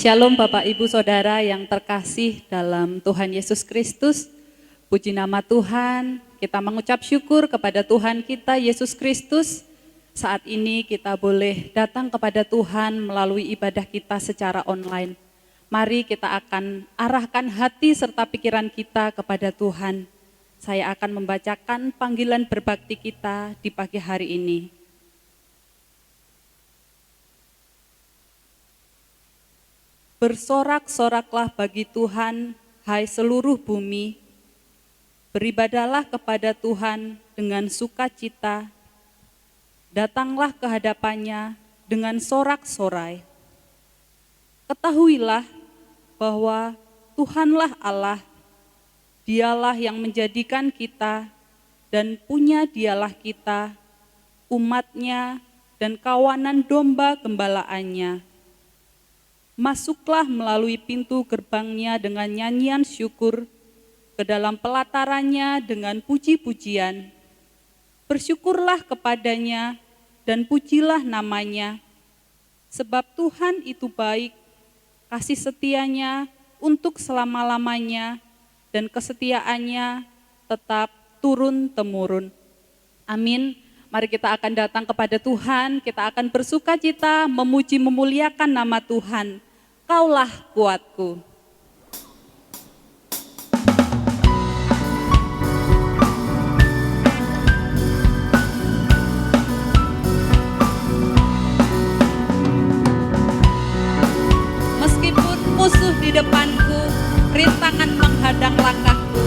Shalom Bapak Ibu Saudara yang terkasih dalam Tuhan Yesus Kristus. Puji nama Tuhan, kita mengucap syukur kepada Tuhan kita Yesus Kristus. Saat ini kita boleh datang kepada Tuhan melalui ibadah kita secara online. Mari kita akan arahkan hati serta pikiran kita kepada Tuhan. Saya akan membacakan panggilan berbakti kita di pagi hari ini. Bersorak-soraklah bagi Tuhan, hai seluruh bumi. Beribadahlah kepada Tuhan dengan sukacita. Datanglah ke hadapannya dengan sorak-sorai. Ketahuilah bahwa Tuhanlah Allah. Dialah yang menjadikan kita dan punya dialah kita, umatnya dan kawanan domba gembalaannya. Masuklah melalui pintu gerbangnya dengan nyanyian syukur, ke dalam pelatarannya dengan puji-pujian. Bersyukurlah kepadanya dan pujilah namanya, sebab Tuhan itu baik, kasih setianya untuk selama-lamanya, dan kesetiaannya tetap turun-temurun. Amin. Mari kita akan datang kepada Tuhan, kita akan bersukacita, memuji, memuliakan nama Tuhan. Kaulah kuatku. Meskipun musuh di depanku, rintangan menghadang langkahku.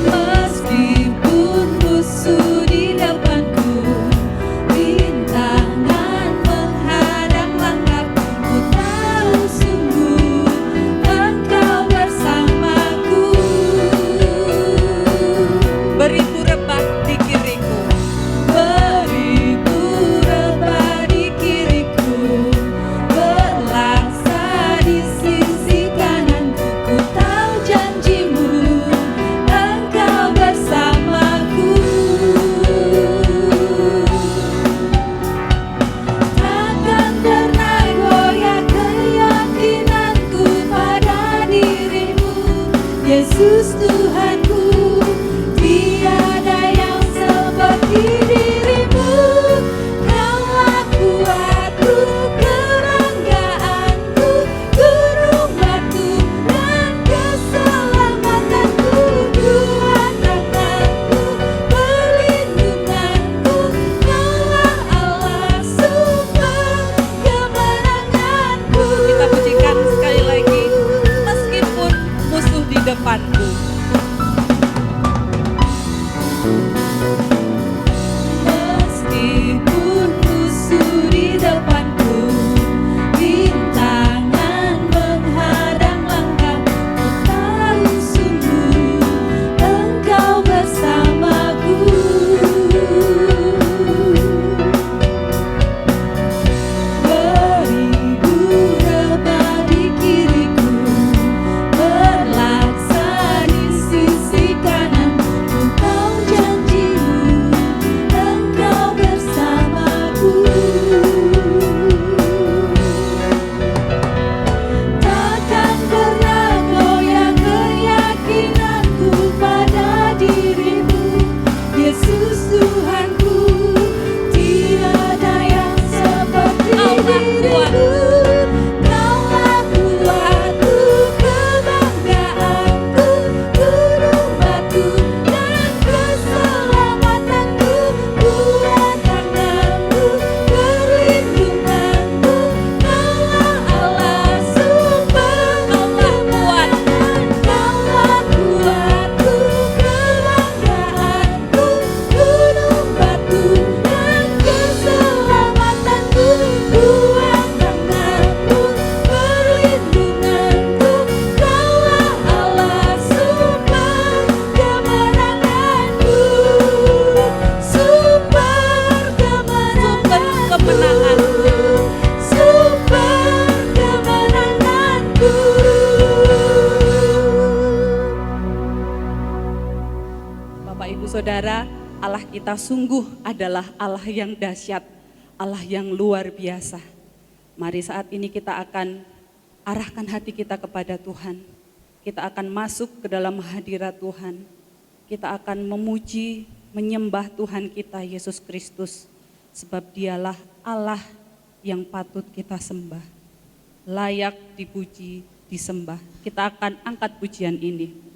Meskipun musuh di depanku, rintangan menghadang langkahku, ku tahu sungguh Engkau bersamaku. Beribu rebah di kiriku, beribu rebah di kiriku, berlaksa di sisi kananku, ku tahu janjimu Engkau bersamaku. Takkan pernah goyah keyakinanku pada dirimu, Yesus Tuhanku. Tiada yang seperti dirimu. Kaulah kuatku, kebanggaanku, gunung batu dan keselamatanku, Tuhan tanganku, perlindunganku. Kaulah Allah, sumber kemenanganku. Kita pujikan sekali lagi. Meskipun musuh di depanku. Meskipun musuh di depanku, rintangan menghadang langkahku, ku tahu sungguh Engkau bersamaku. Beribu rebah di kiriku, berlaksa di sisi kanan, ku tahu janjimu Engkau bersamaku. Takkan pernah goyah keyakinanku pada dirimu, Yesus Tuhanku. Tiada yang seperti dirimu. Kaulah kuatku, kebanggaanku, gunung batu dan keselamatanku, Tuhan tanganku, perlindunganku. Kaulah Allah, sumber kemenangan. Kaulah kuatku, kebanggaanku, gunung batu dan keselamatanku, Tuhan tanganku, perlindunganku. Kaulah Allah, sumber kemenanganku, sumber kemenanganku, sumber kemenanganku. Bapak Ibu Saudara, Allah kita sungguh adalah Allah yang dahsyat. Allah yang luar biasa. Mari saat ini kita akan arahkan hati kita kepada Tuhan. Kita akan masuk ke dalam hadirat Tuhan. Kita akan memuji, menyembah Tuhan kita Yesus Kristus. Sebab dialah Allah yang patut kita sembah. Layak dipuji, disembah. Kita akan angkat pujian ini.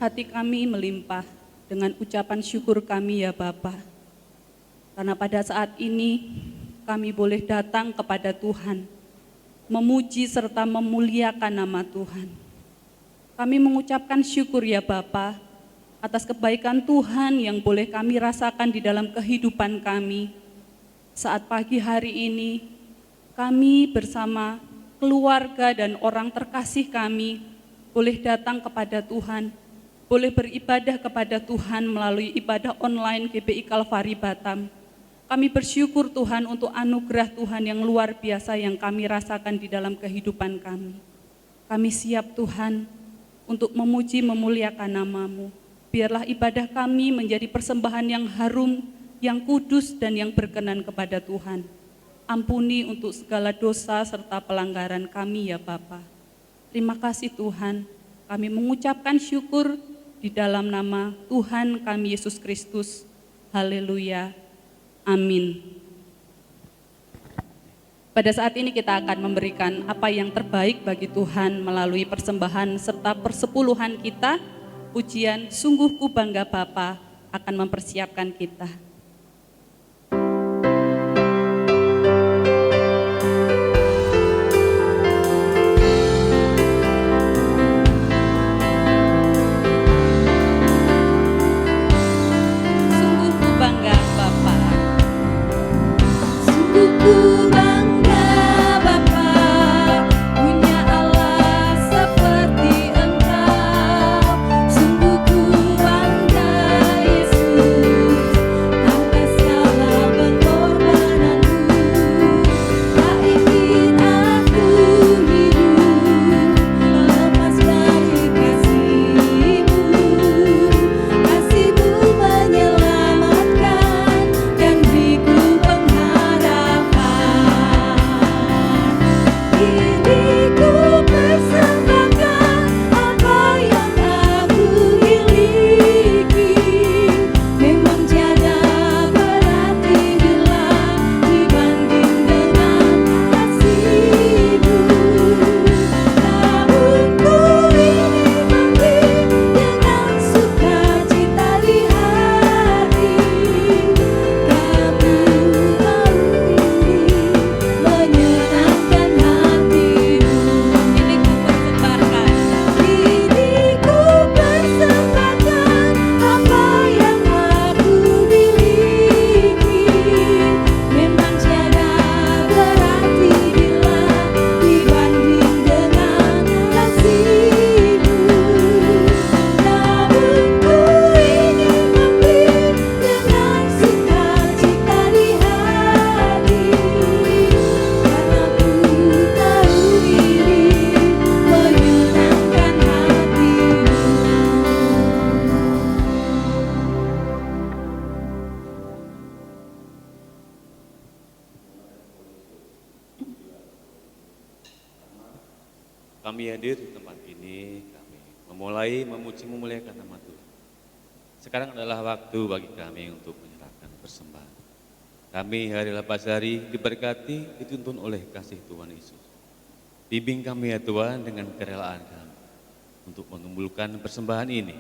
Hati kami melimpah dengan ucapan syukur kami ya Bapa. Karena pada saat ini kami boleh datang kepada Tuhan, memuji serta memuliakan nama Tuhan. Kami mengucapkan syukur ya Bapa atas kebaikan Tuhan yang boleh kami rasakan di dalam kehidupan kami. Saat pagi hari ini kami bersama keluarga dan orang terkasih kami boleh datang kepada Tuhan, boleh beribadah kepada Tuhan melalui ibadah online GBI Kalvari Batam. Kami bersyukur Tuhan untuk anugerah Tuhan yang luar biasa yang kami rasakan di dalam kehidupan kami. Kami siap Tuhan untuk memuji memuliakan nama-Mu. Biarlah ibadah kami menjadi persembahan yang harum yang kudus dan yang berkenan kepada Tuhan. Ampuni untuk segala dosa serta pelanggaran kami ya Bapa. Terima kasih Tuhan, kami mengucapkan syukur di dalam nama Tuhan kami Yesus Kristus. Haleluya. Amin. Pada saat ini kita akan memberikan apa yang terbaik bagi Tuhan melalui persembahan serta persepuluhan kita. Pujian Sungguh Ku Bangga Bapa akan mempersiapkan kita. Sungguh ku bangga Bapa. Sungguh ku bangga Bapa, punya Allah seperti Engkau. Sungguh ku bangga Yesus, atas segala pengorbananmu. Tak ingin aku hidup lepas dari kasih-Mu. Kasih-Mu menyelamatkan dan beriku pengharapan. Ini ku persembahkan apa yang aku miliki. Memang tiada berarti bila dibanding dengan kasih-Mu. Namun ku ingin memberi dengan sukacita di hati. Kamu tahu ini menyenangkan hati-Mu. Ini ku persembahkan. Ini ku persembahkan apa yang aku miliki. Memang tiada berarti bila dibanding dengan kasih-Mu. Namun ku ingin memberi dengan sukacita di hati. Karena ku tahu ini menyenangkan hati-Mu. Kami hadir di tempat ini, kami memulai memuji memuliakan nama Tuhan. Sekarang adalah waktu bagi kami untuk menyerahkan persembahan. Kami hari lepas hari diberkati, dituntun oleh kasih Tuhan Yesus. Bimbing kami ya Tuhan dengan kerelaan kami untuk mengumpulkan persembahan ini.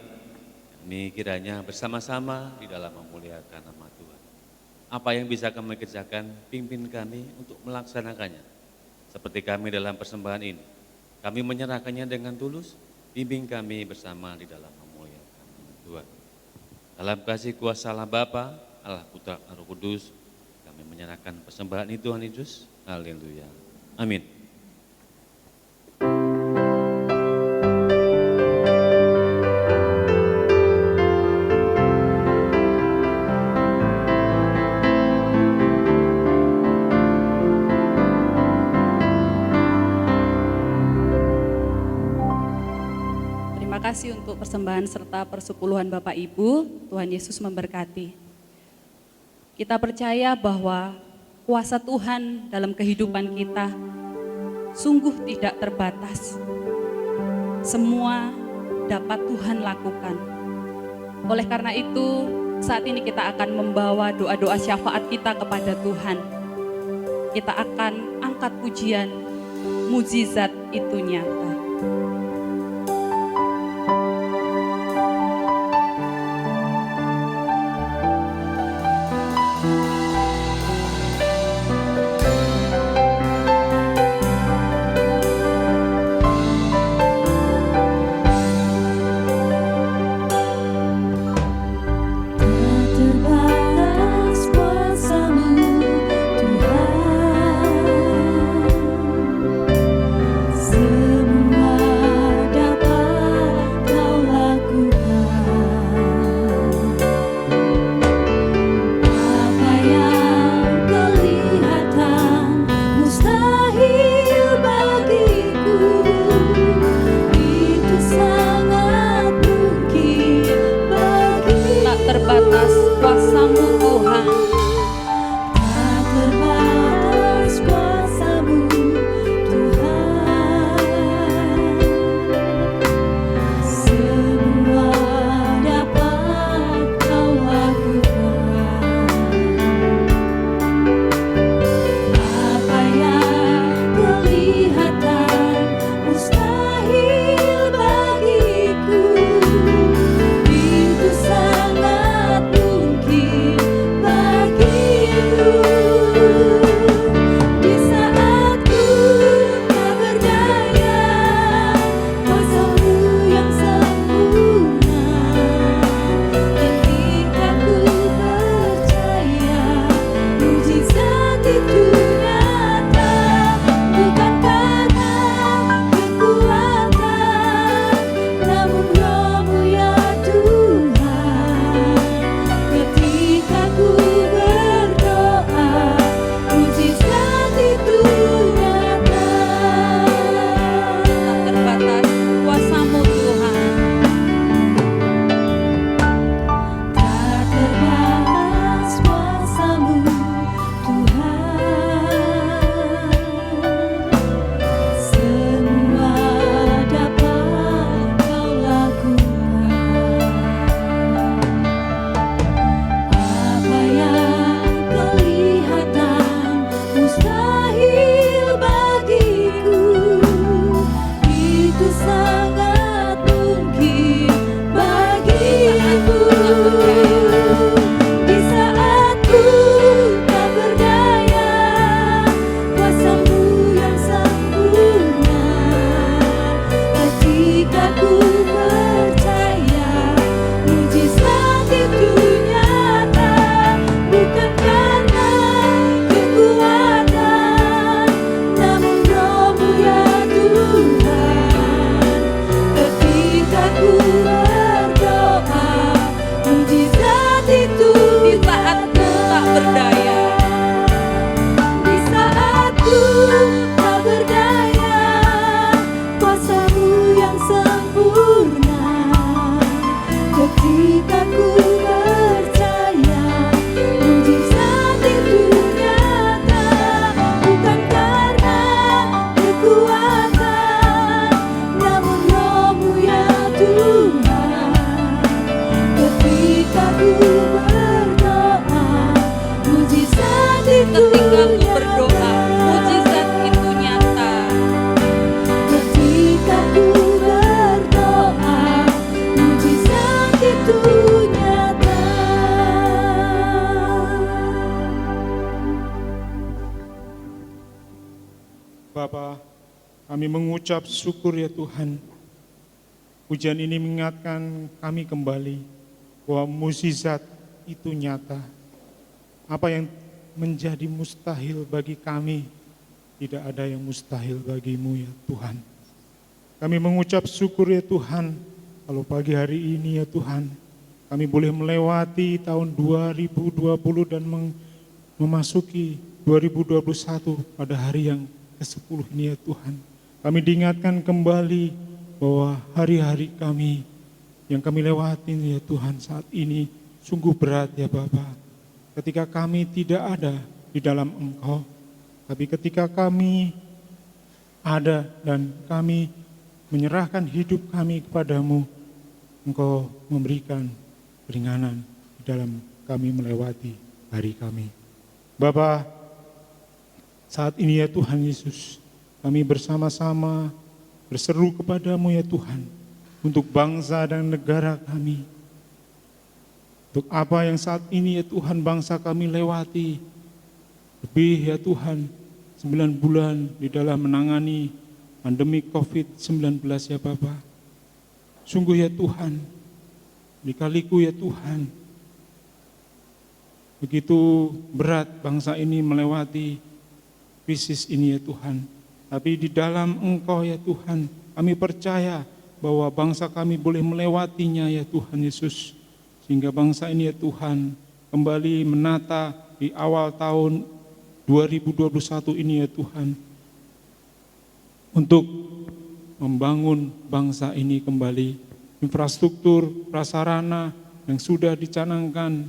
Kami kiranya bersama-sama di dalam memuliakan nama Tuhan. Apa yang bisa kami kerjakan, pimpin kami untuk melaksanakannya. Seperti kami dalam persembahan ini. Kami menyerahkannya dengan tulus, bimbing kami bersama di dalam memuliakan nama Tuhan. Dalam kasih kuasa Allah Bapa, Allah Putra, Roh Kudus, kami menyerahkan persembahan ini Tuhan Yesus. Haleluya. Amin. Terima kasih untuk persembahan serta persepuluhan Bapak Ibu. Tuhan Yesus memberkati. Kita percaya bahwa kuasa Tuhan dalam kehidupan kita sungguh tidak terbatas. Semua dapat Tuhan lakukan. Oleh karena itu, saat ini kita akan membawa doa-doa syafaat kita kepada Tuhan. Kita akan angkat pujian, mujizat itu nyata. Terbatas kuasa-Mu Tuhan, semua kuasa-Mu yang sempurna. Ketika ku percaya mujizat itu nyata, bukan karena kekuatan, namun Roh-Mu ya Tuhan. Ketika ku berdoa, mujizat itu Ketika ku berdoa, mujizat itu nyata. Ketika ku berdoa, mujizat itu nyata. Bapa, kami mengucap syukur ya Tuhan. Pujian ini mengingatkan kami kembali bahwa mukjizat itu nyata. Apa yang menjadi mustahil bagi kami, tidak ada yang mustahil bagimu ya Tuhan. Kami mengucap syukur ya Tuhan, kalau pagi hari ini ya Tuhan, kami boleh melewati tahun 2020 dan memasuki 2021 pada hari yang ke-10 ini ya Tuhan. Kami diingatkan kembali bahwa hari-hari kami yang kami lewatin ya Tuhan saat ini sungguh berat ya Bapa. Ketika kami tidak ada di dalam Engkau, tapi ketika kami ada dan kami menyerahkan hidup kami kepadamu, Engkau memberikan keringanan di dalam kami melewati hari kami. Bapa, saat ini ya Tuhan Yesus, kami bersama-sama berseru kepadamu ya Tuhan, untuk bangsa dan negara kami. Untuk apa yang saat ini ya Tuhan bangsa kami lewati, lebih ya Tuhan 9 bulan di dalam menangani pandemi COVID-19 ya Bapa. Sungguh ya Tuhan, dikaliku ya Tuhan, begitu berat bangsa ini melewati krisis ini ya Tuhan. Tapi di dalam Engkau ya Tuhan, kami percaya bahwa bangsa kami boleh melewatinya ya Tuhan Yesus. Sehingga bangsa ini ya Tuhan kembali menata di awal tahun 2021 ini ya Tuhan, untuk membangun bangsa ini kembali. Infrastruktur, prasarana yang sudah dicanangkan,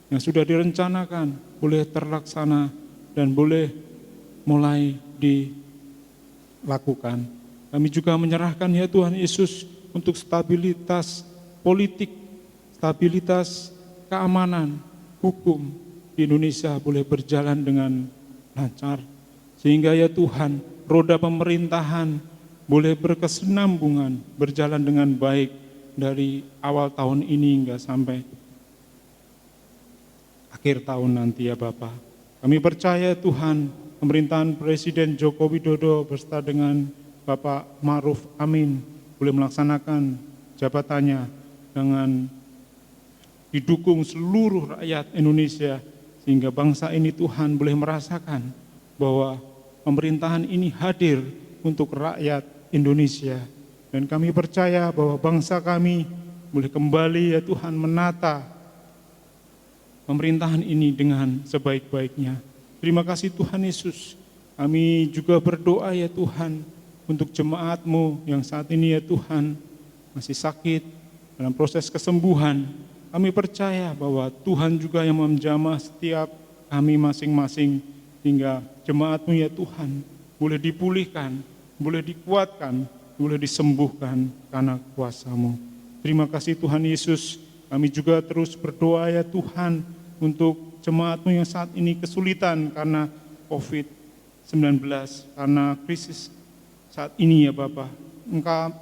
yang sudah direncanakan boleh terlaksana dan boleh mulai dilakukan. Kami juga menyerahkan ya Tuhan Yesus untuk stabilitas politik, stabilitas keamanan, hukum di Indonesia boleh berjalan dengan lancar. Sehingga ya Tuhan, roda pemerintahan boleh berkesinambungan, berjalan dengan baik dari awal tahun ini hingga sampai akhir tahun nanti ya Bapa. Kami percaya Tuhan, pemerintahan Presiden Joko Widodo beserta dengan Bapak Ma'ruf Amin boleh melaksanakan jabatannya dengan didukung seluruh rakyat Indonesia, sehingga bangsa ini Tuhan boleh merasakan bahwa pemerintahan ini hadir untuk rakyat Indonesia. Dan kami percaya bahwa bangsa kami boleh kembali ya Tuhan menata pemerintahan ini dengan sebaik-baiknya. Terima kasih Tuhan Yesus. Kami juga berdoa ya Tuhan untuk jemaat-Mu yang saat ini ya Tuhan masih sakit dalam proses kesembuhan. Kami percaya bahwa Tuhan juga yang menjamah setiap kami masing-masing, hingga jemaat-Mu ya Tuhan boleh dipulihkan, boleh dikuatkan, boleh disembuhkan karena kuasa-Mu. Terima kasih Tuhan Yesus. Kami juga terus berdoa ya Tuhan untuk jemaat-Mu yang saat ini kesulitan karena COVID-19, karena krisis saat ini ya Bapa.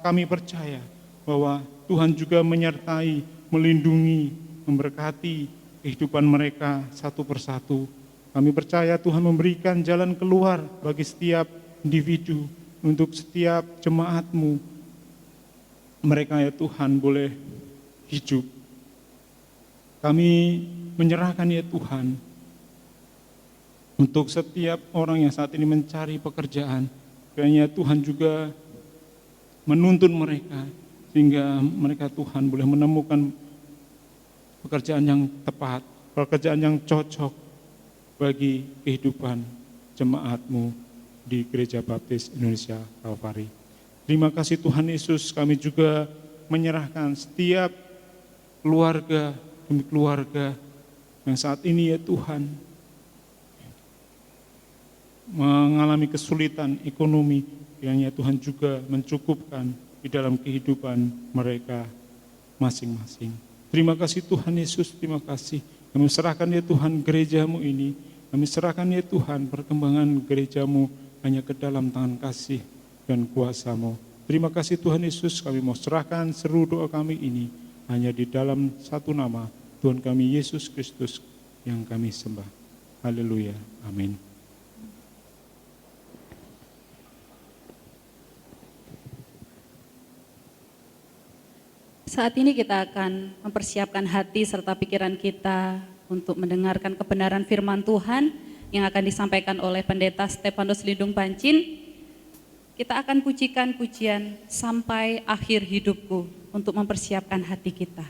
Kami percaya bahwa Tuhan juga menyertai, melindungi, memberkati kehidupan mereka satu persatu. Kami percaya Tuhan memberikan jalan keluar bagi setiap individu, untuk setiap jemaat-Mu. Mereka ya Tuhan boleh hidup. Kami menyerahkan ya Tuhan untuk setiap orang yang saat ini mencari pekerjaan. Kiranya Tuhan juga menuntun mereka, sehingga mereka Tuhan boleh menemukan pekerjaan yang tepat, pekerjaan yang cocok bagi kehidupan jemaat-Mu di Gereja Baptis Indonesia Kalvari. Terima kasih Tuhan Yesus, kami juga menyerahkan setiap keluarga demi keluarga yang saat ini ya Tuhan mengalami kesulitan ekonomi, kiranya Tuhan juga mencukupkan di dalam kehidupan mereka masing-masing. Terima kasih Tuhan Yesus, terima kasih. Kami serahkan ya Tuhan gerejamu ini, kami serahkan ya Tuhan perkembangan gerejamu hanya ke dalam tangan kasih dan kuasa-Mu. Terima kasih Tuhan Yesus, kami mau serahkan seluruh doa kami ini hanya di dalam satu nama, Tuhan kami Yesus Kristus yang kami sembah. Haleluya, amin. Saat ini kita akan mempersiapkan hati serta pikiran kita untuk mendengarkan kebenaran firman Tuhan yang akan disampaikan oleh Pendeta Stefanus Lindung Pancin. Kita akan pujikan pujian Sampai Akhir Hidupku untuk mempersiapkan hati kita.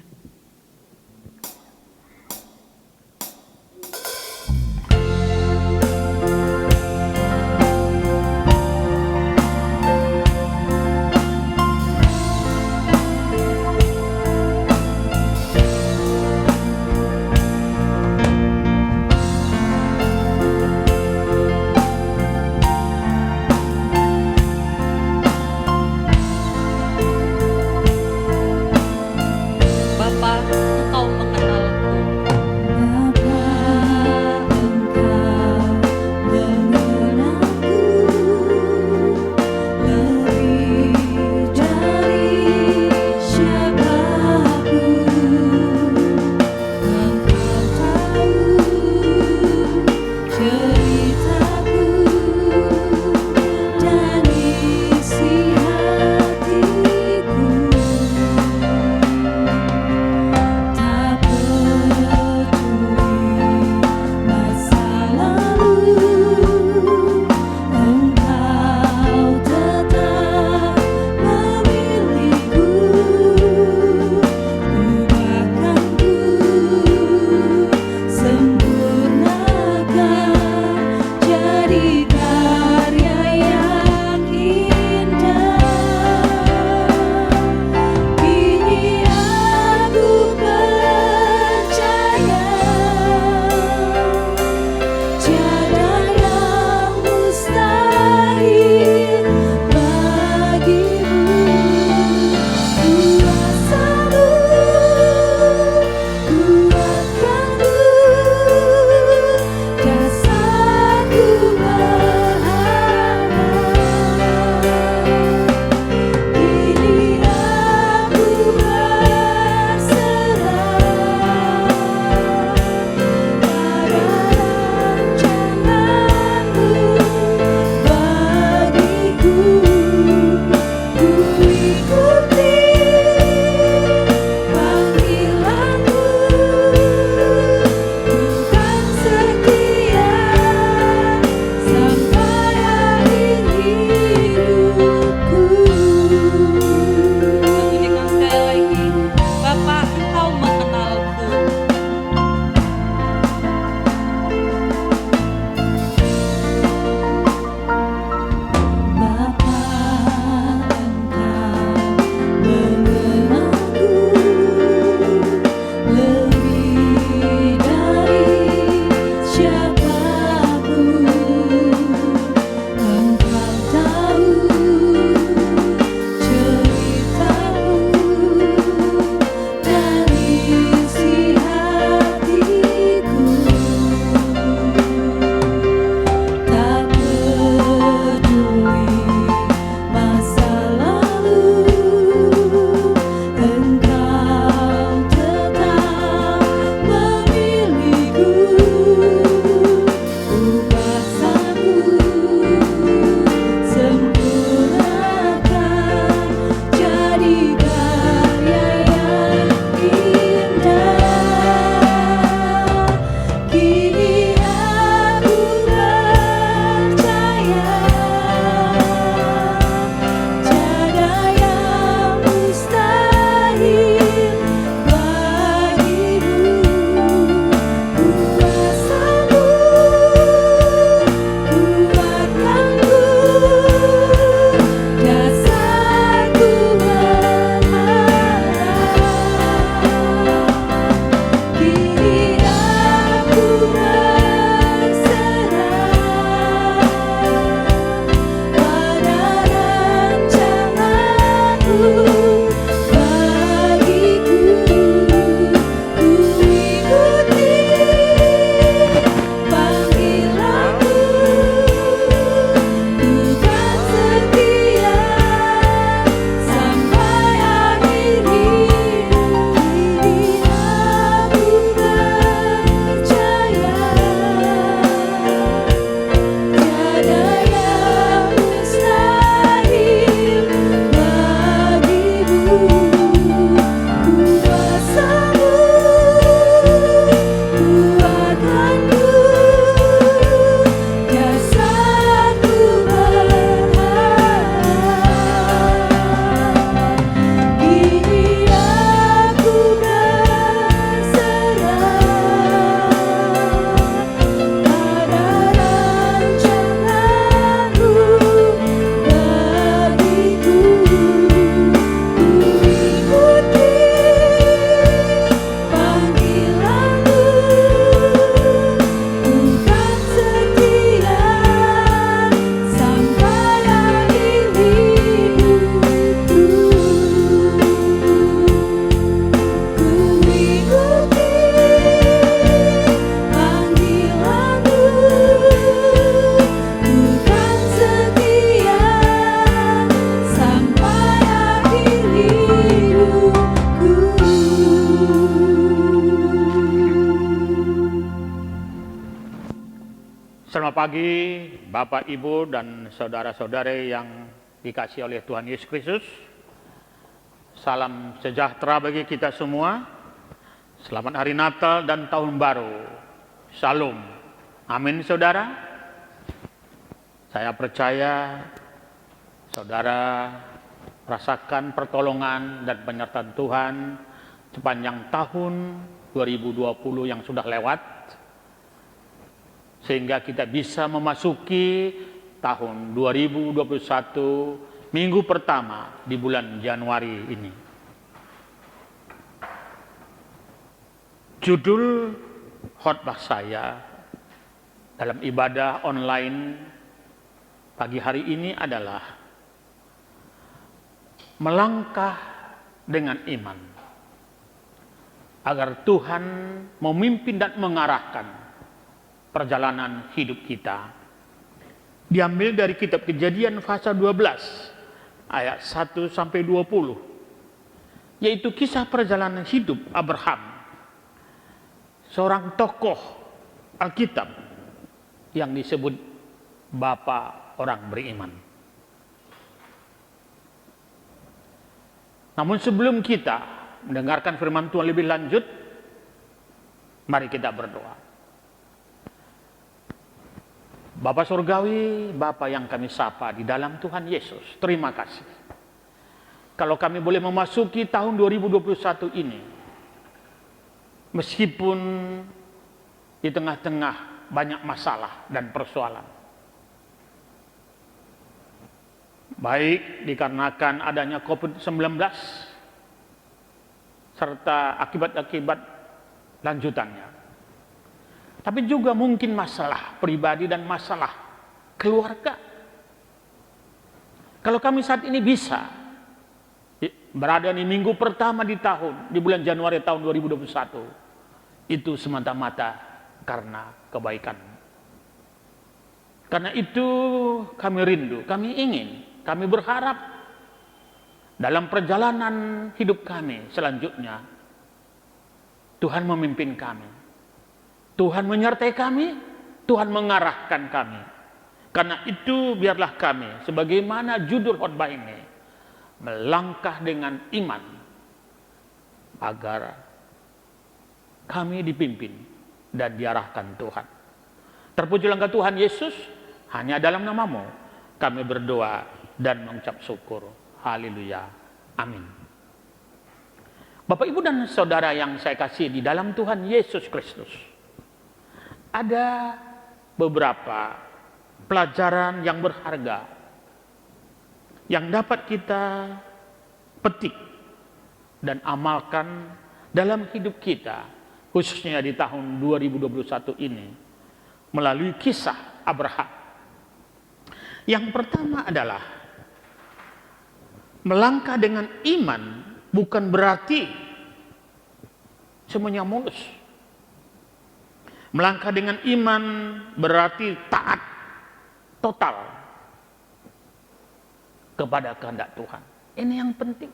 pagi, Bapak, Ibu, dan saudara-saudari yang dikasihi oleh Tuhan Yesus Kristus. Salam sejahtera bagi kita semua. Selamat Hari Natal dan Tahun Baru. Shalom. Amin, saudara. Saya percaya saudara rasakan pertolongan dan penyertaan Tuhan sepanjang tahun 2020 yang sudah lewat, sehingga kita bisa memasuki tahun 2021 minggu pertama di bulan Januari ini. Judul khotbah saya dalam ibadah online pagi hari ini adalah melangkah dengan iman agar Tuhan memimpin dan mengarahkan perjalanan hidup kita. Diambil dari kitab Kejadian pasal 12 ayat 1 sampai 20, yaitu kisah perjalanan hidup Abraham, seorang tokoh Alkitab yang disebut bapa orang beriman. Namun sebelum kita mendengarkan firman Tuhan lebih lanjut, mari kita berdoa. Bapa Surgawi, Bapa yang kami sapa di dalam Tuhan Yesus, terima kasih. Kalau kami boleh memasuki tahun 2021 ini, meskipun di tengah-tengah banyak masalah dan persoalan, baik dikarenakan adanya COVID-19 serta akibat-akibat lanjutannya, tapi juga mungkin masalah pribadi dan masalah keluarga. Kalau kami saat ini bisa berada di minggu pertama di bulan Januari tahun 2021, itu semata-mata karena kebaikan. Karena itu kami rindu, kami ingin, kami berharap dalam perjalanan hidup kami selanjutnya, Tuhan memimpin kami, Tuhan menyertai kami, Tuhan mengarahkan kami. Karena itu biarlah kami, sebagaimana judul khotbah ini, melangkah dengan iman agar kami dipimpin dan diarahkan Tuhan. Terpujilah Engkau Tuhan Yesus, hanya dalam nama-Mu kami berdoa dan mengucap syukur. Haleluya. Amin. Bapak, Ibu, dan saudara yang saya kasih di dalam Tuhan Yesus Kristus, ada beberapa pelajaran yang berharga yang dapat kita petik dan amalkan dalam hidup kita, khususnya di tahun 2021 ini, melalui kisah Abraham. Yang pertama adalah melangkah dengan iman bukan berarti semuanya mulus. Melangkah dengan iman berarti taat total kepada kehendak Tuhan. Ini yang penting.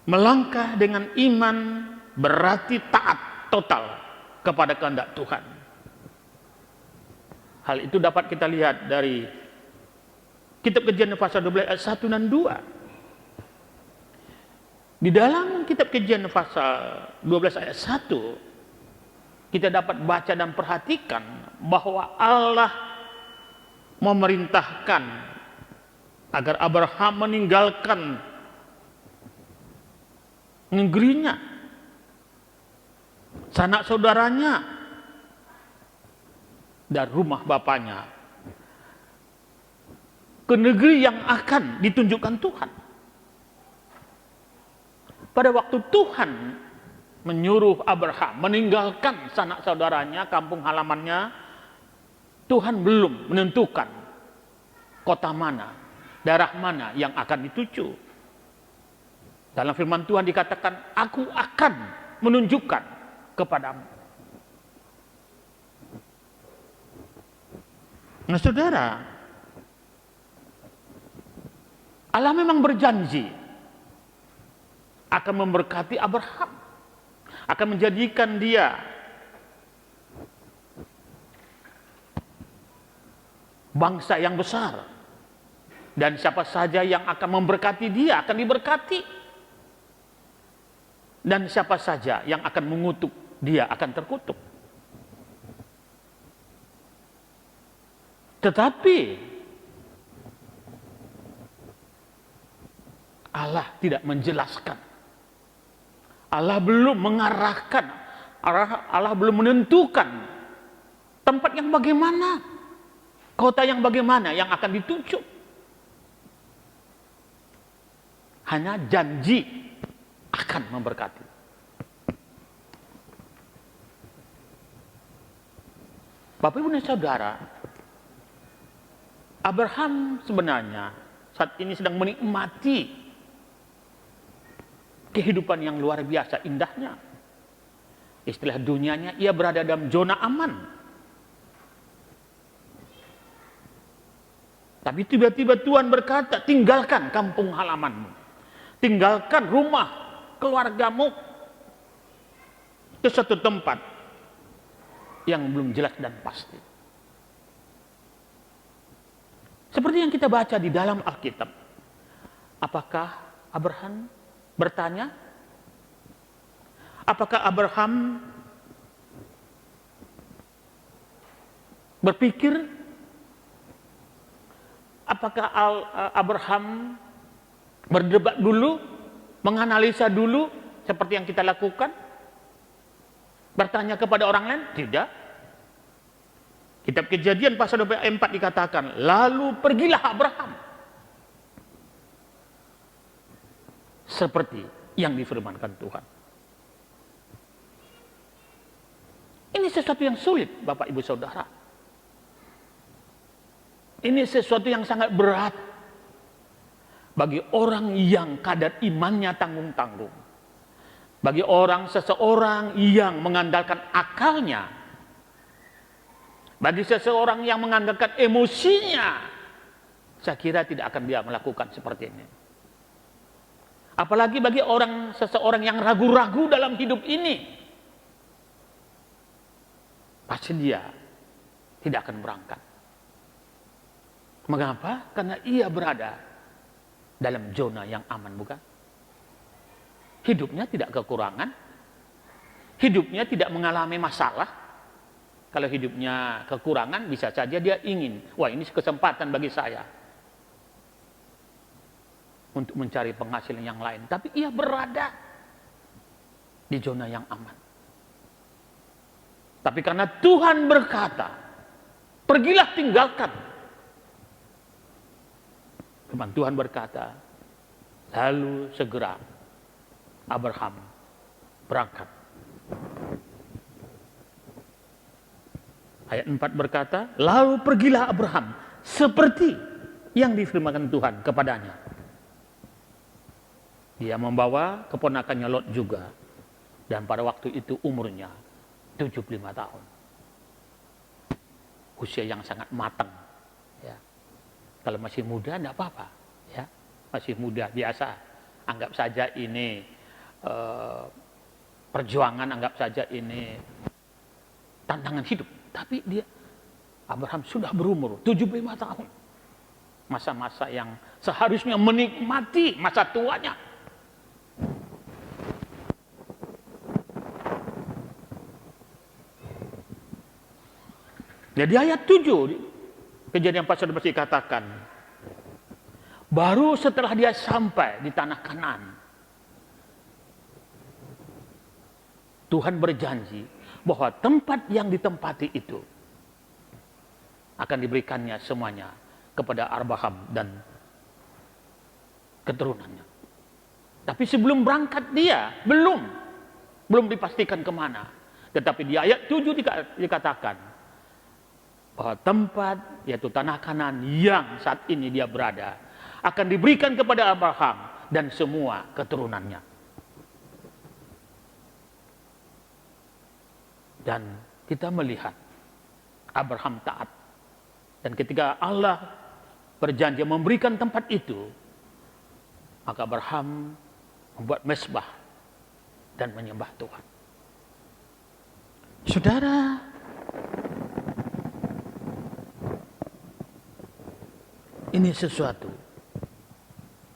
Melangkah dengan iman berarti taat total kepada kehendak Tuhan. Hal itu dapat kita lihat dari kitab Kejadian pasal 12 ayat 1 dan 2. Di dalam kitab Kejadian pasal 12 ayat 1, kita dapat baca dan perhatikan bahwa Allah memerintahkan agar Abraham meninggalkan negerinya, sanak saudaranya, dan rumah bapaknya ke negeri yang akan ditunjukkan Tuhan. Pada waktu Tuhan menyuruh Abraham meninggalkan sanak saudaranya, kampung halamannya, Tuhan belum menentukan kota mana, daerah mana yang akan dituju. Dalam firman Tuhan dikatakan, aku akan menunjukkan kepadamu. Nah saudara, Allah memang berjanji akan memberkati Abraham, akan menjadikan dia bangsa yang besar. Dan siapa saja yang akan memberkati dia akan diberkati. Dan siapa saja yang akan mengutuk dia akan terkutuk. Tetapi Allah tidak menjelaskan. Allah belum mengarahkan. Allah belum menentukan tempat yang bagaimana, kota yang bagaimana yang akan dituju. Hanya janji akan memberkati. Bapak Ibu dan Saudara, Abraham sebenarnya saat ini sedang menikmati kehidupan yang luar biasa indahnya. Istilah dunianya, ia berada dalam zona aman. Tapi tiba-tiba Tuhan berkata, tinggalkan kampung halamanmu. Tinggalkan rumah, keluargamu. Ke suatu tempat yang belum jelas dan pasti. Seperti yang kita baca di dalam Alkitab. Apakah Abraham bertanya? Apakah Abraham berpikir? Apakah Abraham berdebat dulu, menganalisa dulu seperti yang kita lakukan? Bertanya kepada orang lain? Tidak. Kitab Kejadian pasal 24 dikatakan, lalu pergilah Abraham. Seperti yang difirmankan Tuhan. Ini sesuatu yang sulit, Bapak Ibu Saudara. Ini sesuatu yang sangat berat bagi orang yang kadar imannya tanggung-tanggung. Bagi seseorang yang mengandalkan akalnya. Bagi seseorang yang mengandalkan emosinya. Saya kira tidak akan dia melakukan seperti ini. Apalagi bagi seseorang yang ragu-ragu dalam hidup ini. Pasti dia tidak akan berangkat. Mengapa? Karena ia berada dalam zona yang aman, bukan? Hidupnya tidak kekurangan. Hidupnya tidak mengalami masalah. Kalau hidupnya kekurangan, bisa saja dia ingin, wah ini kesempatan bagi saya untuk mencari penghasilan yang lain. Tapi ia berada di zona yang aman. Tapi karena Tuhan berkata, pergilah tinggalkan. Firman Tuhan berkata, lalu segera Abraham berangkat. Ayat 4 berkata, lalu pergilah Abraham seperti yang difirmankan Tuhan kepadanya. Dia membawa keponakannya Lot juga. Dan pada waktu itu umurnya 75 tahun. Usia yang sangat matang. Ya. Kalau masih muda tidak apa-apa. Ya. Masih muda, biasa. Anggap saja ini perjuangan, anggap saja ini tantangan hidup. Tapi Abraham sudah berumur 75 tahun. Masa-masa yang seharusnya menikmati masa tuanya. Jadi ayat 7 Kejadian pasal 12 dikatakan, baru setelah dia sampai di tanah Kanaan, Tuhan berjanji bahwa tempat yang ditempati itu akan diberikannya semuanya kepada Abraham dan keturunannya. Tapi sebelum berangkat dia belum dipastikan kemana. Tetapi di ayat 7 dikatakan bahwa tempat, yaitu tanah Kanaan yang saat ini dia berada, akan diberikan kepada Abraham dan semua keturunannya. Dan kita melihat Abraham taat. Dan ketika Allah berjanji memberikan tempat itu, maka Abraham membuat mezbah dan menyembah Tuhan. Saudara, Ini sesuatu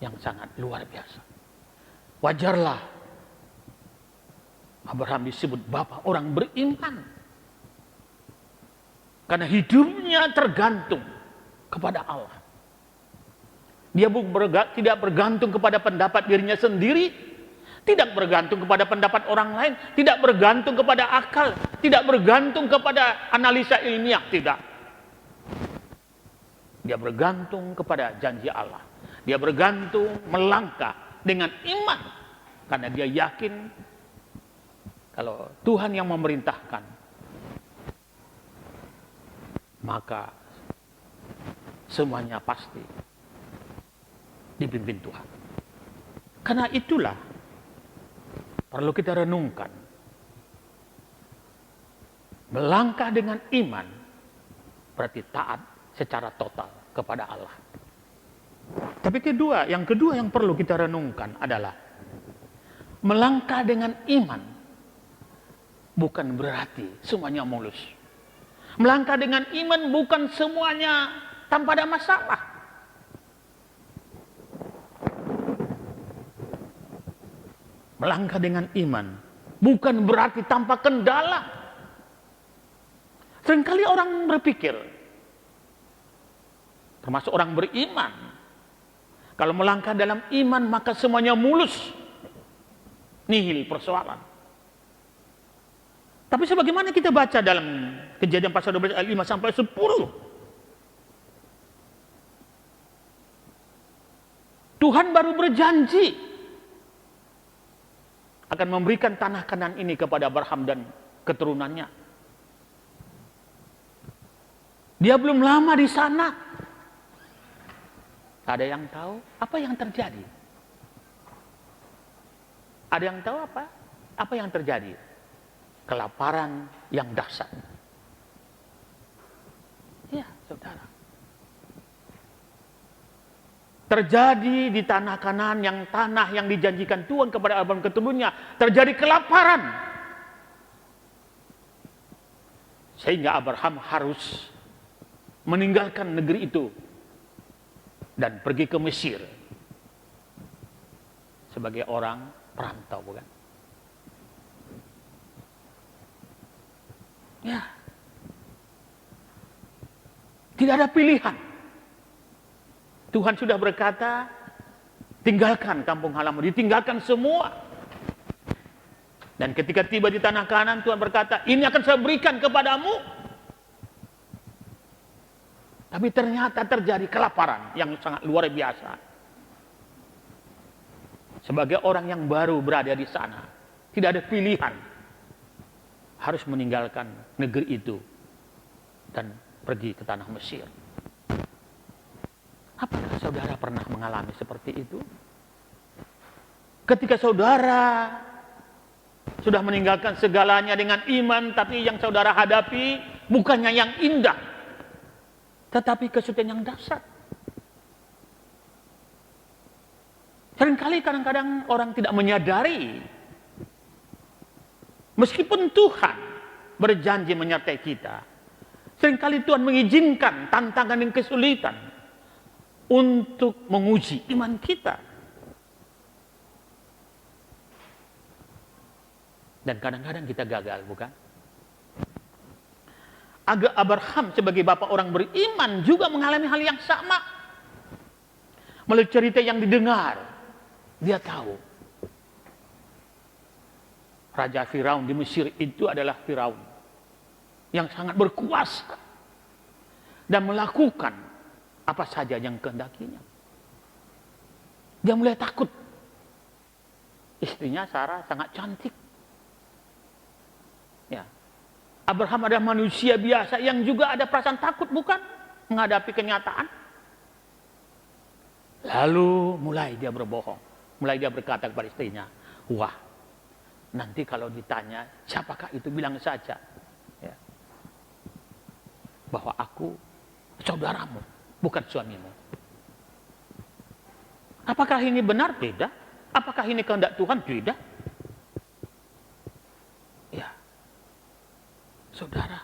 yang sangat luar biasa. Wajarlah Abraham disebut bapak orang beriman. Karena hidupnya tergantung kepada Allah. Dia tidak bergantung kepada pendapat dirinya sendiri, tidak bergantung kepada pendapat orang lain, tidak bergantung kepada akal, tidak bergantung kepada analisa ilmiah, tidak. Dia bergantung kepada janji Allah. Dia bergantung melangkah dengan iman. Karena dia yakin kalau Tuhan yang memerintahkan, maka semuanya pasti dipimpin Tuhan. Karena itulah perlu kita renungkan. Melangkah dengan iman berarti taat secara total kepada Allah. Tapi yang kedua yang perlu kita renungkan adalah melangkah dengan iman bukan berarti semuanya mulus. Melangkah dengan iman bukan semuanya tanpa ada masalah. Melangkah dengan iman bukan berarti tanpa kendala. Seringkali orang berpikir, termasuk orang beriman, kalau melangkah dalam iman maka semuanya mulus, nihil persoalan. Tapi sebagaimana kita baca dalam Kejadian pasal 12 ayat 5 sampai 10, Tuhan baru berjanji akan memberikan tanah Kanaan ini kepada Abraham dan keturunannya. Dia belum lama di sana. Ada yang tahu apa yang terjadi? Ada yang tahu apa? Apa yang terjadi? Kelaparan yang dahsyat. Ya, saudara. Terjadi di tanah Kanaan, tanah yang dijanjikan Tuhan kepada Abraham keturunannya, terjadi kelaparan. Sehingga Abraham harus meninggalkan negeri itu dan pergi ke Mesir sebagai orang perantau, bukan? Ya. Tidak ada pilihan. Tuhan sudah berkata, tinggalkan kampung halamu, ditinggalkan semua. Dan ketika tiba di tanah Kanaan, Tuhan berkata, ini akan saya berikan kepadamu. Tapi ternyata terjadi kelaparan yang sangat luar biasa. Sebagai orang yang baru berada di sana, tidak ada pilihan. Harus meninggalkan negeri itu dan pergi ke tanah Mesir. Apakah saudara pernah mengalami seperti itu? Ketika saudara sudah meninggalkan segalanya dengan iman, tapi yang saudara hadapi bukannya yang indah, tetapi kesulitan yang dahsyat. Seringkali kadang-kadang orang tidak menyadari, meskipun Tuhan berjanji menyertai kita, seringkali Tuhan mengizinkan tantangan dan kesulitan untuk menguji iman kita. Dan kadang-kadang kita gagal, bukan? Abraham sebagai bapak orang beriman juga mengalami hal yang sama. Melalui cerita yang didengar, dia tahu Raja Firaun di Mesir itu adalah Firaun yang sangat berkuasa dan melakukan apa saja yang kehendakinya. Dia mulai takut. Istrinya Sarah sangat cantik. Ya. Abraham adalah manusia biasa yang juga ada perasaan takut, bukan? Menghadapi kenyataan. Lalu mulai dia berbohong. Mulai dia berkata kepada istrinya, wah, nanti kalau ditanya siapakah itu, bilang saja ya, bahwa aku saudaramu, bukan suamimu. Apakah ini benar? Tidak. Apakah ini kehendak Tuhan? Tidak. Ya, saudara,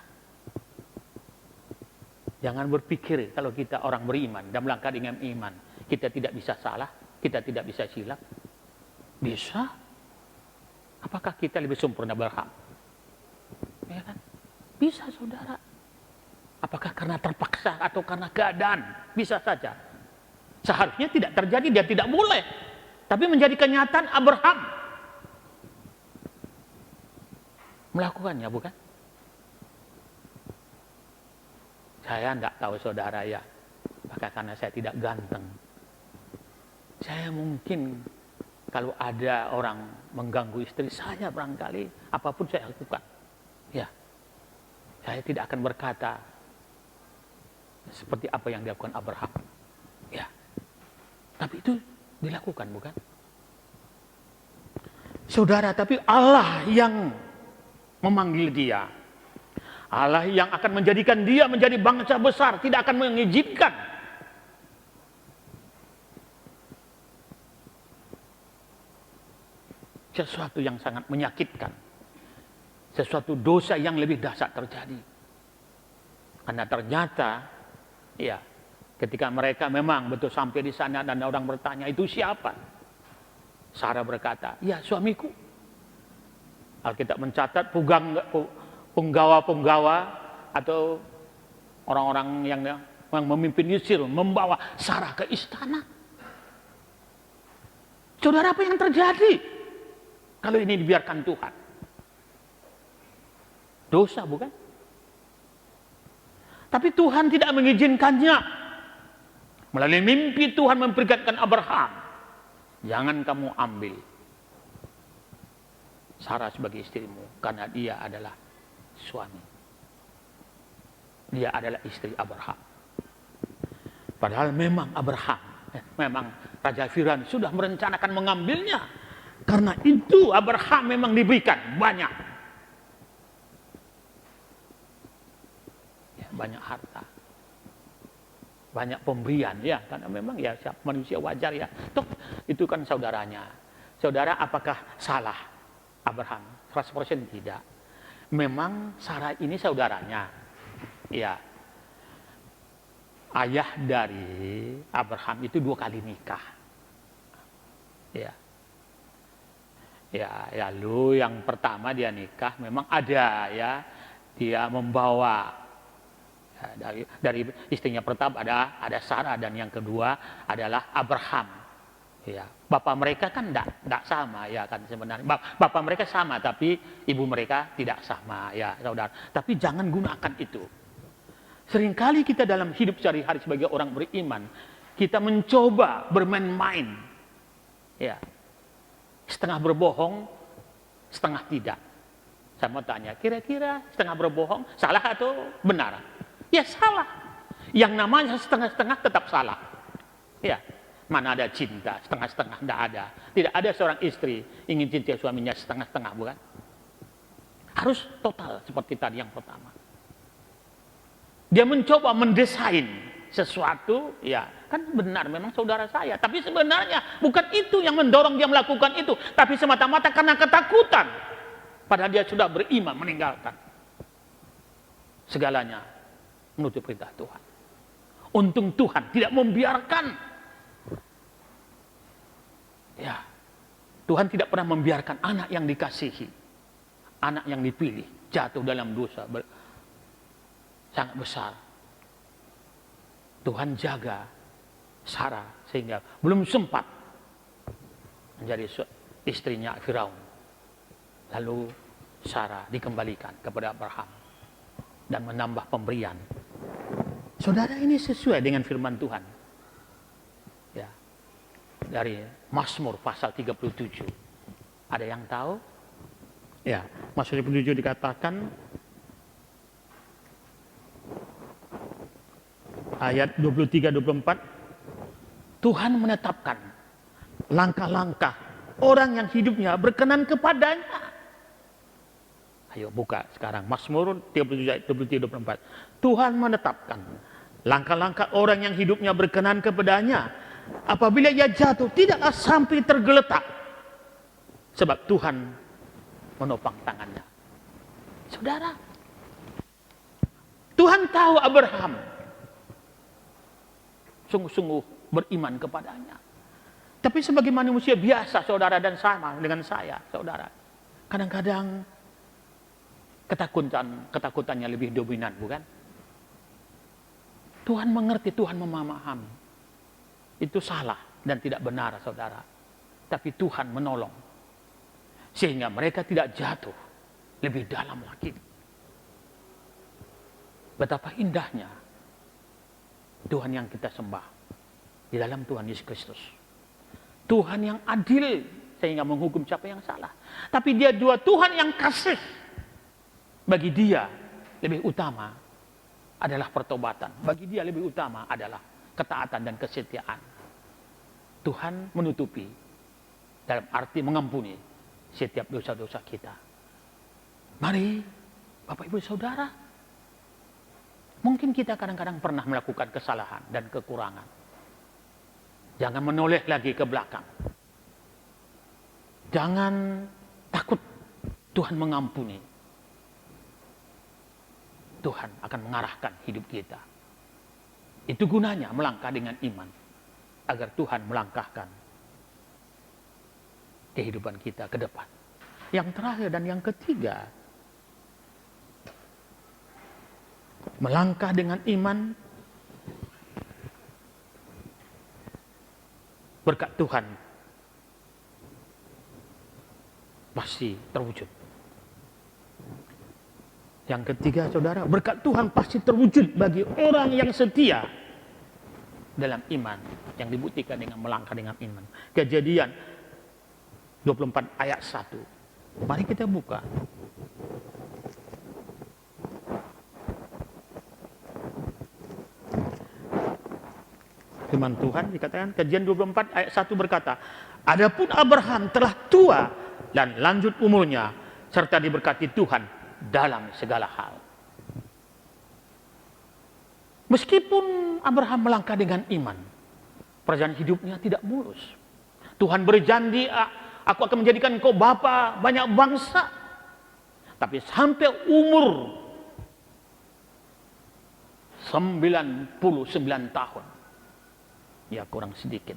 Jangan berpikir kalau kita orang beriman dan melangkah dengan iman, kita tidak bisa salah, kita tidak bisa silap. Bisa. Apakah kita lebih sempurna Abraham? Ya kan? Bisa, saudara. Apakah karena terpaksa atau karena keadaan? Bisa saja. Seharusnya tidak terjadi, dia tidak boleh. Tapi menjadi kenyataan Abraham melakukannya, bukan? Saya tidak tahu saudara ya, apakah karena saya tidak ganteng. Saya mungkin kalau ada orang mengganggu istri saya barangkali, apapun saya lakukan. Ya, saya tidak akan berkata seperti apa yang dilakukan Abraham. Ya, tapi itu dilakukan, bukan? Saudara, tapi Allah yang memanggil dia, Allah yang akan menjadikan dia menjadi bangsa besar, tidak akan mengizinkan sesuatu yang sangat menyakitkan, sesuatu dosa yang lebih dahsyat terjadi. Karena ternyata, ya, ketika mereka memang betul sampai di sana dan orang bertanya, itu siapa? Sarah berkata, ya suamiku. Alkitab mencatat penggawa-penggawa atau orang-orang yang memimpin Mesir membawa Sarah ke istana. Saudara, apa yang terjadi kalau ini dibiarkan Tuhan? Dosa, bukan? Tapi Tuhan tidak mengizinkannya. Melalui mimpi Tuhan memperingatkan Abraham, jangan kamu ambil Sarah sebagai istrimu, karena dia adalah suami. Dia adalah istri Abraham. Padahal memang Abraham, memang Raja Firaun sudah merencanakan mengambilnya. Karena itu Abraham memang diberikan banyak. Ya, banyak harta. Banyak pemberian, ya, karena memang ya manusia wajar ya. Toh, itu kan saudaranya. Saudara, apakah salah Abraham? 100% tidak. Memang Sarah ini saudaranya. Ya. Ayah dari Abraham itu 2 kali nikah. Ya. Ya, lalu yang pertama dia nikah memang ada ya, dia membawa ya, dari istrinya pertama ada Sarah, dan yang kedua adalah Abraham. Ya, bapak mereka kan tidak sama ya kan sebenarnya. Bapak mereka sama tapi ibu mereka tidak sama ya, saudara. Tapi jangan gunakan itu. Seringkali kita dalam hidup sehari-hari sebagai orang beriman, kita mencoba bermain-main. Ya. Setengah berbohong, setengah tidak. Saya mau tanya, kira-kira setengah berbohong salah atau benar? Ya salah. Yang namanya setengah-setengah tetap salah. Ya. Mana ada cinta, setengah-setengah, tidak ada. Tidak ada seorang istri ingin cinta suaminya setengah-setengah, bukan? Harus total seperti tadi yang pertama. Dia mencoba mendesain sesuatu, ya kan benar memang saudara saya. Tapi sebenarnya bukan itu yang mendorong dia melakukan itu. Tapi semata-mata karena ketakutan. Padahal dia sudah beriman meninggalkan segalanya menutup perintah Tuhan. Untung Tuhan tidak membiarkan. Ya, Tuhan tidak pernah membiarkan anak yang dikasihi, anak yang dipilih jatuh dalam dosa sangat besar. Tuhan jaga Sarah sehingga belum sempat menjadi istrinya Firaun. Lalu Sarah dikembalikan kepada Abraham dan menambah pemberian. Saudara, ini sesuai dengan firman Tuhan. Ya. Dari Mazmur pasal 37. Ada yang tahu? Ya, Mazmur 37 dikatakan ayat 23-24, Tuhan menetapkan langkah-langkah orang yang hidupnya berkenan kepadanya. Ayo buka sekarang Mazmur 37 ayat 23-24. Tuhan menetapkan langkah-langkah orang yang hidupnya berkenan kepadanya. Apabila ia jatuh, tidaklah sampai tergeletak. Sebab Tuhan menopang tangannya. Saudara, Tuhan tahu Abraham sungguh-sungguh beriman kepadanya. Tapi sebagai manusia biasa, saudara, dan sama dengan saya, saudara, kadang-kadang ketakutannya lebih dominan, bukan? Tuhan mengerti, Tuhan memahami. Itu salah dan tidak benar, saudara. Tapi Tuhan menolong. Sehingga mereka tidak jatuh lebih dalam lagi. Betapa indahnya Tuhan yang kita sembah di dalam Tuhan Yesus Kristus. Tuhan yang adil sehingga menghukum siapa yang salah. Tapi dia juga Tuhan yang kasih. Bagi dia lebih utama adalah pertobatan. Bagi dia lebih utama adalah ketaatan dan kesetiaan. Tuhan menutupi dalam arti mengampuni setiap dosa-dosa kita. Mari Bapak Ibu Saudara, mungkin kita kadang-kadang pernah melakukan kesalahan dan kekurangan. Jangan menoleh lagi ke belakang. Jangan takut, Tuhan mengampuni. Tuhan akan mengarahkan hidup kita. Itu gunanya melangkah dengan iman, agar Tuhan melangkahkan kehidupan kita ke depan. Yang terakhir dan yang ketiga, melangkah dengan iman, berkat Tuhan pasti terwujud. Yang ketiga, saudara, berkat Tuhan pasti terwujud bagi orang yang setia dalam iman, yang dibuktikan dengan melangkah dengan iman. Kejadian 24 ayat 1. Mari kita buka. Firman Tuhan dikatakan, Kejadian 24 ayat 1 berkata, adapun Abraham telah tua dan lanjut umurnya, serta diberkati Tuhan dalam segala hal. Meskipun Abraham melangkah dengan iman, perjalanan hidupnya tidak mulus. Tuhan berjanji, aku akan menjadikan engkau bapa banyak bangsa. Tapi sampai umur 99 tahun, ya kurang sedikit,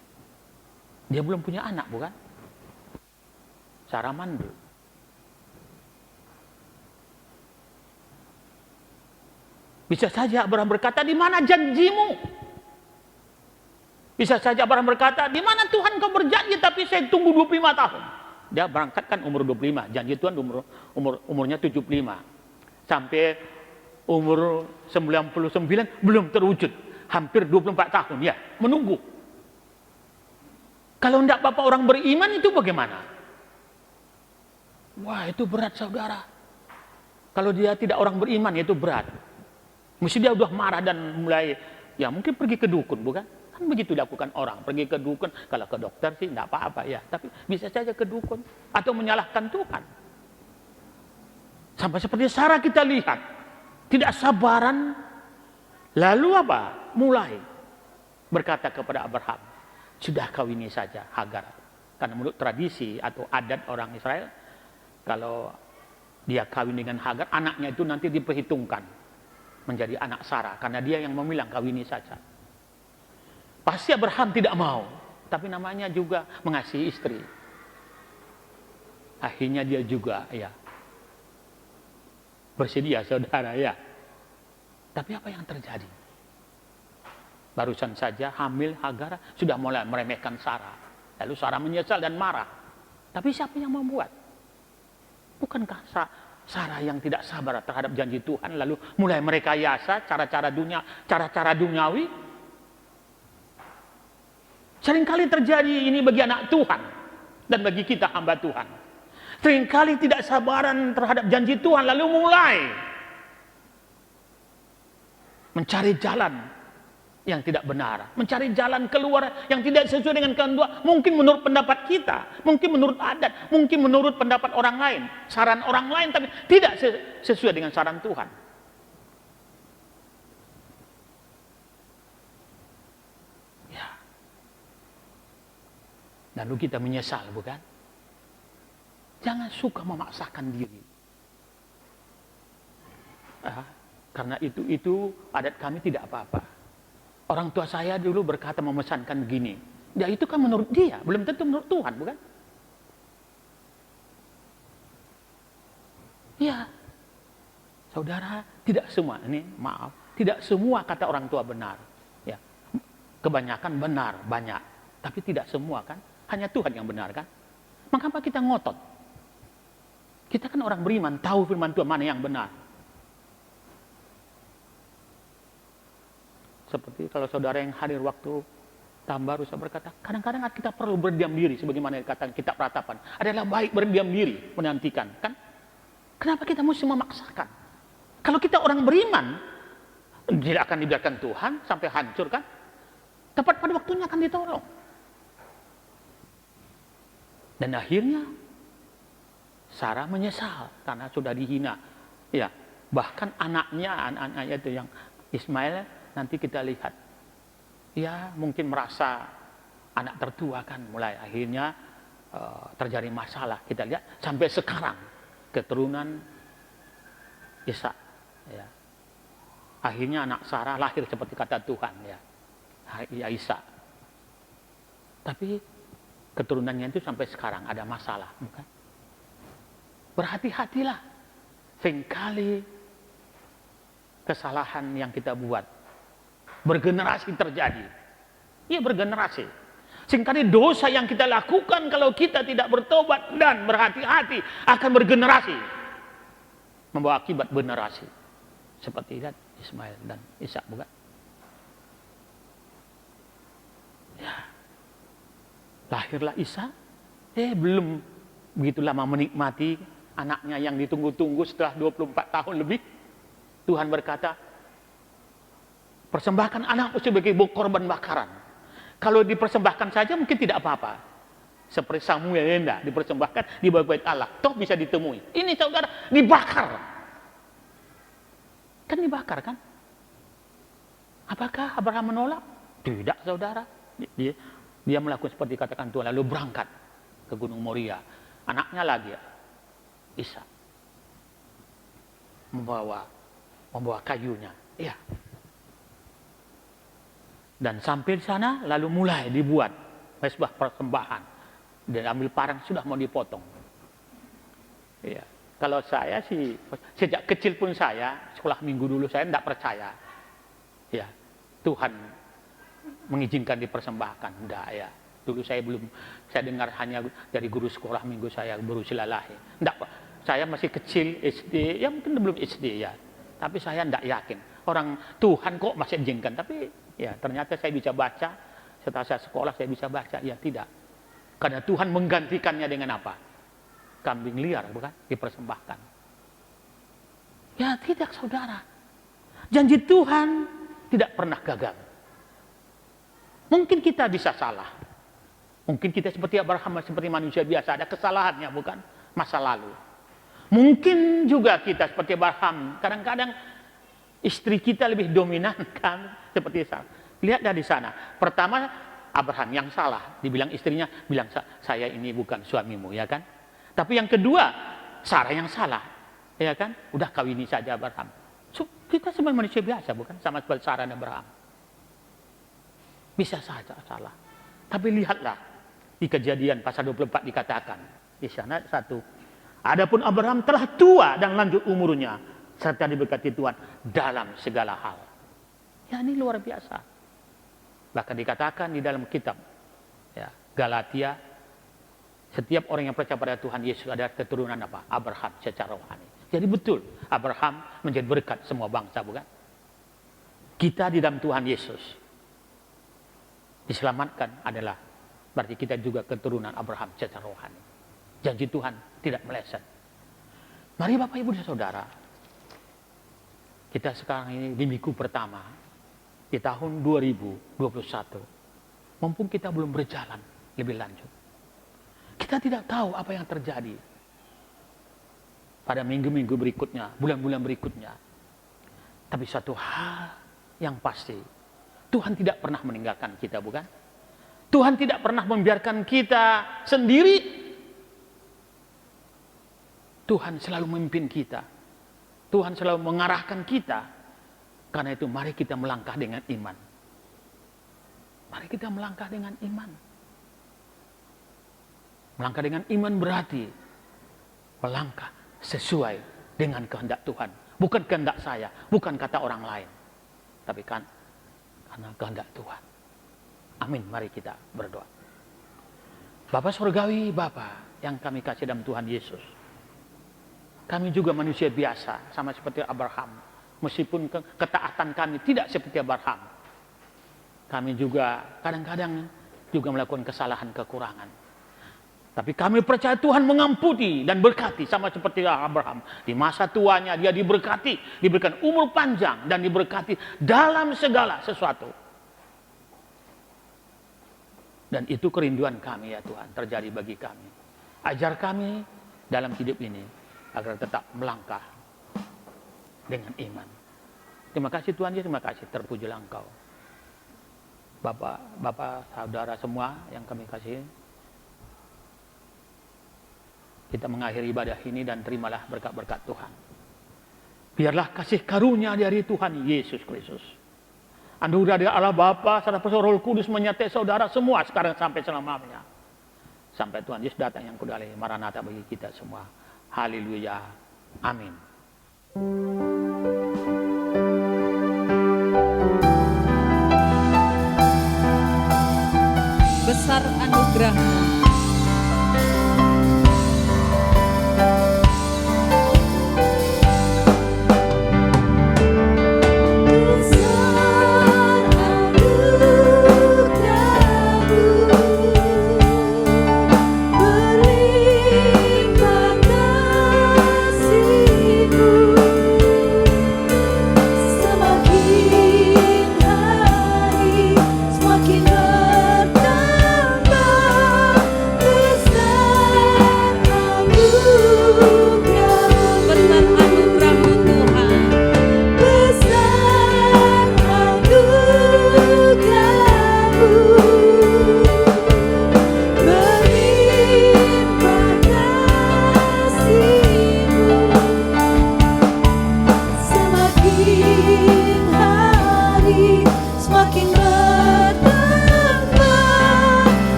dia belum punya anak, bukan? Sarah mandul. Bisa saja Abraham berkata, di mana janjimu? Bisa saja Abraham berkata, di mana Tuhan kau berjanji tapi saya tunggu 25 tahun. Dia berangkat kan umur 25, janji Tuhan umurnya 75. Sampai umur 99 belum terwujud. Hampir 24 tahun, ya, menunggu. Kalau tidak Bapak orang beriman itu bagaimana? Wah, itu berat, saudara. Kalau dia tidak orang beriman, itu berat. Mesti dia udah marah dan mulai, ya mungkin pergi ke dukun, bukan? Kan begitu dilakukan orang, pergi ke dukun. Kalau ke dokter sih tidak apa-apa, ya. Tapi bisa saja ke dukun atau menyalahkan Tuhan. Sampai seperti Sarah kita lihat, tidak sabaran. Lalu apa? Mulai berkata kepada Abraham, sudah kawini saja Hagar. Karena menurut tradisi atau adat orang Israel, kalau dia kawin dengan Hagar, anaknya itu nanti diperhitungkan menjadi anak Sarah, karena dia yang memilang kawini saja. Pasti Abraham tidak mau, tapi namanya juga mengasihi istri. Akhirnya dia juga, ya, bersedia, saudara, ya. Tapi apa yang terjadi? Barusan saja hamil Hagar sudah mulai meremehkan Sarah. Lalu Sarah menyesal dan marah. Tapi siapa yang membuat? Bukankah Sarah yang tidak sabar terhadap janji Tuhan lalu mulai merekayasa cara-cara duniawi? Seringkali terjadi ini bagi anak Tuhan dan bagi kita hamba Tuhan. Seringkali tidak sabaran terhadap janji Tuhan lalu mulai mencari jalan yang tidak benar, mencari jalan keluar yang tidak sesuai dengan kehendak, mungkin menurut pendapat kita, mungkin menurut adat, mungkin menurut pendapat orang lain, saran orang lain, tapi tidak sesuai dengan saran Tuhan. Ya. Lalu kita menyesal, bukan? Jangan suka memaksakan diri. Karena itu adat kami tidak apa-apa. Orang tua saya dulu berkata memesankan begini. Ya itu kan menurut dia, belum tentu menurut Tuhan, bukan? Ya, saudara, tidak semua, ini maaf, tidak semua kata orang tua benar. Ya, kebanyakan benar, banyak. Tapi tidak semua kan, hanya Tuhan yang benar kan. Mengapa kita ngotot? Kita kan orang beriman, tahu firman Tuhan mana yang benar. Seperti kalau saudara yang hadir waktu tahun baru, saya berkata, kadang-kadang kita perlu berdiam diri, sebagaimana dikatakan kitab Ratapan. Adalah baik berdiam diri, menantikan. Kan? Kenapa kita mesti memaksakan? Kalau kita orang beriman, tidak akan dibiarkan Tuhan sampai hancur kan? Tepat pada waktunya akan ditolong. Dan akhirnya, Sarah menyesal karena sudah dihina. Ya, bahkan anaknya itu yang Ismail, nanti kita lihat. Ya, mungkin merasa anak tertua kan, mulai akhirnya terjadi masalah. Kita lihat sampai sekarang keturunan Ishak. Ya. Akhirnya anak Sarah lahir seperti kata Tuhan, ya Ishak. Tapi keturunannya itu sampai sekarang ada masalah, bukan? Berhati-hatilah. Seringkali kesalahan yang kita buat bergenerasi terjadi. Iya, bergenerasi. Seringkali dosa yang kita lakukan kalau kita tidak bertobat dan berhati-hati akan bergenerasi. Membawa akibat generasi. Seperti lihat Ismail dan Ishak, bukan? Ya. Lahirlah Ishak. Belum begitu lama menikmati anaknya yang ditunggu-tunggu setelah 24 tahun lebih. Tuhan berkata, persembahkan anakmu sebagai korban bakaran. Kalau dipersembahkan saja mungkin tidak apa-apa. Seperti Samuel yang dipersembahkan di bait Allah, toh bisa ditemui. Ini saudara dibakar. Kan dibakar kan? Apakah Abraham menolak? Tidak, saudara. Dia melakukan seperti katakan Tuhan, lalu berangkat ke Gunung Moria. Anaknya lagi, Ishak, membawa kayunya. Ya. Dan sampai di sana lalu mulai dibuat mezbah persembahan. Dan ambil parang sudah mau dipotong. Ya. Kalau saya sih sejak kecil pun saya sekolah minggu dulu saya tidak percaya. Ya, Tuhan mengizinkan dipersembahkan. Enggak ya. Dulu saya dengar hanya dari guru sekolah minggu saya baru silalahi. Enggak, saya masih kecil SD, ya mungkin belum SD ya. Tapi saya enggak yakin. Orang Tuhan kok masih izinkan, tapi ya ternyata saya bisa baca. Setelah saya sekolah saya bisa baca, ya tidak. Karena Tuhan menggantikannya dengan apa? Kambing liar, bukan? Dipersembahkan. Ya tidak, saudara. Janji Tuhan tidak pernah gagal. Mungkin kita bisa salah. Mungkin kita seperti Abraham, seperti manusia biasa, ada kesalahannya, bukan? Masa lalu. Mungkin juga kita seperti Abraham, kadang-kadang istri kita lebih dominan kan, seperti Sarah. Lihat dari sana. Pertama, Abraham yang salah. Dibilang istrinya, bilang saya ini bukan suamimu, ya kan? Tapi yang kedua, Sarah yang salah, ya kan? Udah kawini saja Abraham. So, kita sebagai manusia biasa, bukan? Sama seperti Sarah dan Abraham. Bisa saja salah. Tapi lihatlah di Kejadian pasal 24 dikatakan di sana satu. Adapun Abraham telah tua dan lanjut umurnya serta diberkati Tuhan dalam segala hal. Ya, ini luar biasa. Bahkan dikatakan di dalam kitab ya, Galatia, setiap orang yang percaya pada Tuhan Yesus adalah keturunan apa? Abraham secara rohani. Jadi betul, Abraham menjadi berkat semua bangsa, bukan? Kita di dalam Tuhan Yesus diselamatkan adalah berarti kita juga keturunan Abraham secara rohani. Janji Tuhan tidak meleset. Mari Bapak Ibu dan Saudara, kita sekarang ini di minggu pertama di tahun 2021, mumpung kita belum berjalan lebih lanjut. Kita tidak tahu apa yang terjadi pada minggu-minggu berikutnya, bulan-bulan berikutnya. Tapi satu hal yang pasti, Tuhan tidak pernah meninggalkan kita, bukan? Tuhan tidak pernah membiarkan kita sendiri. Tuhan selalu memimpin kita. Tuhan selalu mengarahkan kita. Karena itu mari kita melangkah dengan iman. Mari kita melangkah dengan iman. Melangkah dengan iman berarti melangkah sesuai dengan kehendak Tuhan. Bukan kehendak saya, bukan kata orang lain. Tapi kan karena kehendak Tuhan. Amin, mari kita berdoa. Bapa Surgawi, Bapa yang kami kasih dalam Tuhan Yesus. Kami juga manusia biasa, sama seperti Abraham. Meskipun ketaatan kami tidak seperti Abraham. Kami juga kadang-kadang juga melakukan kesalahan, kekurangan. Tapi kami percaya Tuhan mengampuni dan berkati sama seperti Abraham. Di masa tuanya dia diberkati, diberikan umur panjang dan diberkati dalam segala sesuatu. Dan itu kerinduan kami ya Tuhan, terjadi bagi kami. Ajar kami dalam hidup ini agar tetap melangkah dengan iman. Terima kasih Tuhan Yesus, terima kasih, terpujilah Engkau. Bapak, saudara semua yang kami kasih, kita mengakhiri ibadah ini dan terimalah berkat-berkat Tuhan. Biarlah kasih karunia dari Tuhan Yesus Kristus, anugerah dari Allah Bapa serta Roh Kudus menyertai saudara semua sekarang sampai selamanya. Sampai Tuhan Yesus datang yang kudali, Maranatha bagi kita semua. Haleluya. Amin. Besar anugerah-Mu.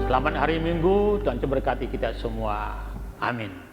Selamat hari Minggu, Tuhan memberkati kita semua. Amin.